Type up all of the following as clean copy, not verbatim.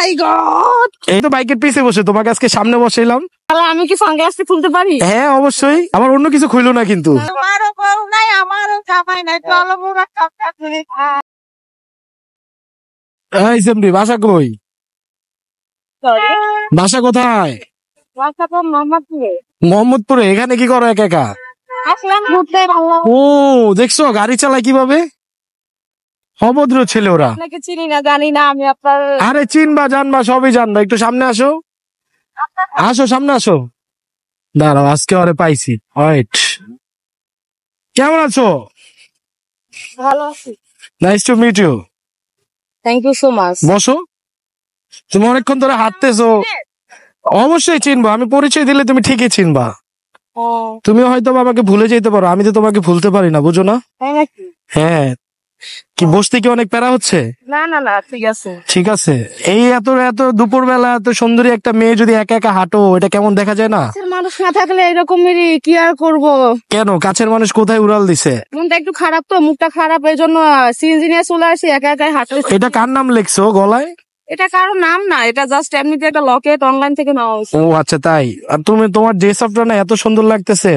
মাই god, এই তো বাইকের পিছে বসে তোমাকে আজকে সামনে বসাইলাম। আমি কি সানগ্লাসটা খুলতে পারি? হ্যাঁ অবশ্যই, আমার অন্য কিছু খুইলো না কিন্তু। আমারও বউ নাই, আমারও জামাই নাই, চলো মোরা সবটা ধরে খাই। এই সেমরি, বাসা কই? সরি, বাসা কোথায়? বাসা তো মোহাম্মদপুরে। মোহাম্মদপুরে। এখানে কি করো একা একা? আসলাম ঘুরতে। ভালো, ও দেখছো গাড়ি চালায় কিভাবে, অভদ্র ছেলে ওরা। আপনাকে চিনি না, জানি না আমি আপনার। আরে চিনবা জানবা সবই জানবা, একটু সামনে আসো, আসো সামনে আসো। দাঁড়াও, আজকে ওরে পাইছি। ওয়েট, কেমন আছো? ভালো আছি। Nice to meet you. Thank you so much. বসো। তুমি অনেকক্ষণ ধরে হাঁটতেছো, অবশ্যই চিনবো, আমি পরিচয় দিলে তুমি ঠিকই চিনবা। তুমি হয়তো আমাকে ভুলে যেতে পারো, আমি তো তোমাকে ভুলতে পারি না, বুঝো না? তাই নাকি? হ্যাঁ। কি বসতে কি অনেক প্যারা হচ্ছে? না না না, ঠিক আছে। ঠিক আছে। এই এত এত দুপুর বেলা এত সুন্দরী একটা মেয়ে যদি একা একা হাঁটো, এটা কেমন দেখা যায় না? মানুষ না থাকলে এরকমই কি আর করবো। কেন, কাছের মানুষ কোথায় উড়াল দিছে? মনটা একটু খারাপ, তো মুখটা খারাপ, এই জন্য সিএনজি নিয়ে চলে আসি, একা একাই হাঁটতে। এটা কার নাম লেখছো গলায়? এটা কারো নাম না, এটা জাস্ট এমনিতে একটা লকেট অনলাইন থেকে নেওয়া হয়েছে। ও আচ্ছা তাই। আর তুমি, তোমার ড্রেস আপটা না এত সুন্দর লাগতেছে,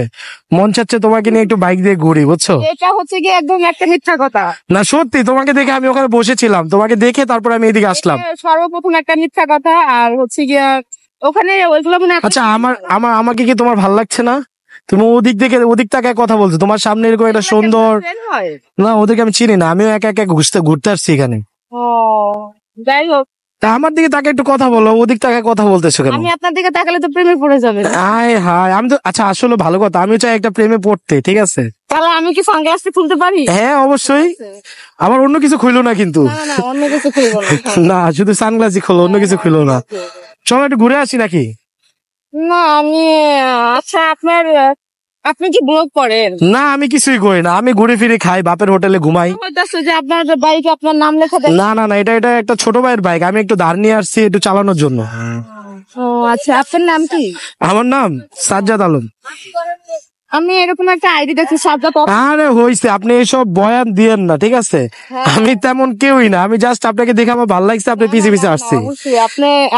মন চাচ্ছে তোমাকে নিয়ে একটু বাইক দিয়ে ঘুরি, বুঝছো? এটা হচ্ছে কি একদম একটা মিথ্যা কথা। না সত্যি, তোমাকে দেখে আমি ওখানে বসেছিলাম, তোমাকে দেখে তারপর আমি এদিকে আসলাম। এটা সর্বপ্রথম একটা মিথ্যা কথা, আর হচ্ছে গিয়া ওখানে ওইগুলো মানে আচ্ছা আমাকে কি তোমার ভাল লাগছে না? তুমি ওদিক তাকায় কথা বলছো, তোমার সামনে এরকম একটা সুন্দর। হয়। না ওদেরকে আমি চিনি না, আমিও একা একা ঘুরতে আসছি এখানে। ও যাই হোক, তা আমার দিকে তাকে একটু কথা বলো, ওদিক তাকে কথা বলতেছো কেন? আমি আপনার দিকে তাকালে তো প্রেমে পড়ে যাবে। হায় হায়, আমি তো আচ্ছা আসলে ভালো কথা, আমিও চাই একটা প্রেমে পড়তে, ঠিক আছে? তাহলে আমি কি সানগ্লাসটা খুলতে পারি? হ্যাঁ অবশ্যই, আমার অন্য কিছু খুইলো না কিন্তু। না না, অন্য কিছু খুলবো না। না শুধু সানগ্লাসই খোলো, অন্য কিছু খুইলো না। চলো একটু ঘুরে আসি নাকি? না আমি, আচ্ছা আপনি কি ব্লগ করেন? না আমি কিছুই করি না, আমি ঘুরে ফিরে খাই, বাপের হোটেলে ঘুমাই। হইতাছে যে আপনার বাইকে আপনার নাম লেখা দেয়। না না না, এটা এটা একটা ছোট ভাইয়ের বাইক, আমি একটু ধার নিয়ে আসছি একটু চালানোর জন্য। ও আচ্ছা, আপনার নাম কি? আমার নাম সাজ্জাদ আলম। আমি এরকম একটা আইডি দেখছি, সাজ্জাদ। আরে হইছে, আপনি এইসব বয়ান দিয়েন না, ঠিক আছে? আমি তেমন কেউই না, আমি জাস্ট আপনাকে দেখে আমার ভালো লাগছে, আপনি পিছে পিছে আসছি। অবশ্যই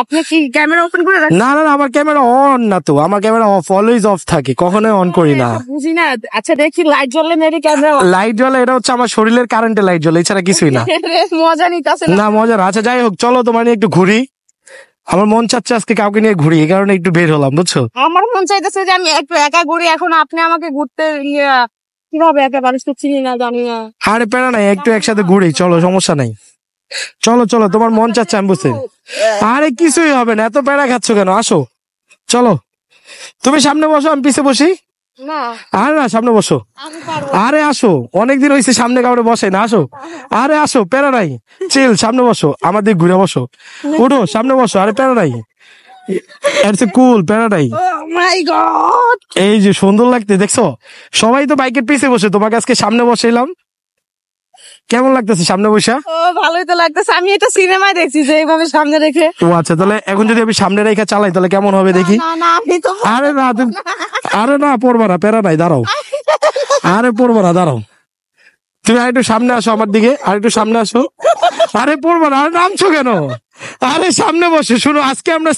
আপনি কি ক্যামেরা ওপেন করে রাখছেন? না না না, আমার ক্যামেরা অন না তো, আমার ক্যামেরা অফ, অলওয়েজ অফ থাকে, কখনোই অন করি না। বুঝি না। আচ্ছা দেখি লাইট জ্বললে মেরি ক্যামেরা। লাইট জ্বলে, এটা হচ্ছে আমার শরীরের কারেন্টে লাইট জ্বলে, এছাড়া কিছুই না। মজা নিতেছে না মজার। আচ্ছা যাই হোক, চলো তোমার নিয়ে একটু ঘুরি, আমার মন চাচ্ছে আজকে কাউকে নিয়ে ঘুরি, এই কারণে একটু বের হলাম, বুঝছো? আমার মন চাইতেছে যে আমি একটু একা ঘুরি, এখন আপনি আমাকে ঘুরতে কিভাবে, একা মানুষ তো চিনি না, জানি না। আরে প্যারা নাই, একটু একসাথে ঘুরি, চলো সমস্যা নাই। চলো চলো, তোমার মন চাচ্ছে আমি বুঝতে। আরে কিছুই হবে না, এত প্যারা খাচ্ছ কেন, আসো চলো। তুমি সামনে বসো, আমি পিছে বসি। না আরে না, সামনে বসো। আমি পারবো। আরে আসো, অনেকদিন হয়েছে সামনে কাউরে বসে না, আসো। আরে আসো, প্যারা নাই, চিল, সামনে বসো, আমার দিকে ঘুরে বসো, উঠো সামনে বসো, আরে প্যারা নাই, কুল, প্যারা নাই। মাই গড, এই যে সুন্দর লাগতে দেখছো, সবাই তো বাইকের পিছে বসে, তোমাকে আজকে সামনে বসাইলাম, কেমন লাগতেছে সামনে বসা? ও ভালোই তো লাগতেছে, আমি এটা সিনেমায় দেখছি যে এইভাবে সামনে রেখে। ও আচ্ছা, তাহলে এখন যদি আমি সামনে রেখে চালাই তাহলে কেমন হবে দেখি? না না, আমি তো আরে না তুমি, আরে না পড়বা না, প্যারা নাই, দাঁড়াও। আরে পড়বা না, দাঁড়াও। তুমি আরেকটু সামনে আসো আমার দিকে, আরেকটু সামনে আসো। আরে পড়বা না, আরে নামছো কেন? আরে সামনে বসে শুনো, আজকে আমরা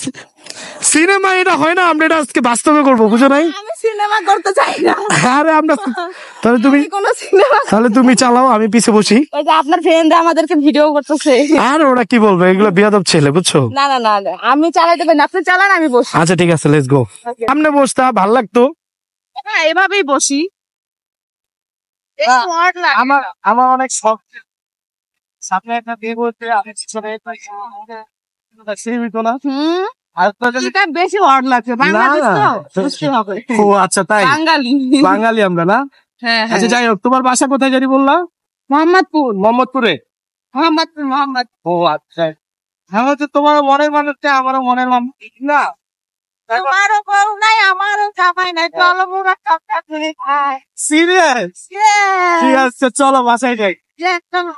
সিনেমা এটা হয় না, আমরা এটা আজকে বাস্তবে করবো, বুঝো নাই? আমি সিনেমা করতে চাই না। আরে আমরা, তাহলে তুমি, কোন সিনেমা? তাহলে তুমি চালাও, আমি পিছে বসি। ওই যে আপনার ফ্রেন্ড আমাদেরকে ভিডিও করতেছে। আর ওরা কি বলবে, এগুলো বিয়াদব ছেলে, বুঝছো? না না না, আমি চালাইতে পারি না, আপনি চালান, আমি বসি। আচ্ছা ঠিক আছে, লেটস গো। সামনে বসতা ভাল লাগতো। হ্যাঁ এভাবেই বসি। আমার অনেক শখ সামনে একটা বিয়ে করতে, আমি সীমিত না। আর এটা বেশি ওয়ার্ড লাগছে, বাংলাদেশ তো বুঝতে হবে। ও আচ্ছা তাই, বাঙালি। বাঙালি আমরা না? হ্যাঁ আচ্ছা যাই হোক, তোমার বাসা কোথায় জানি বললা? মোহাম্মদপুর। মোহাম্মদপুরে। মোহাম্মদ। ও আচ্ছা, হ্যাঁ হচ্ছে তোমার মনের মানুষটা আমারও মনের মানুষ না। তোমারও বউ নাই, আমারও জামাই নাই, চলো মোরা সবটা ধরে খাই। সিরিয়াস? ঠিক আছে চলো বাসায় যাই। চলো।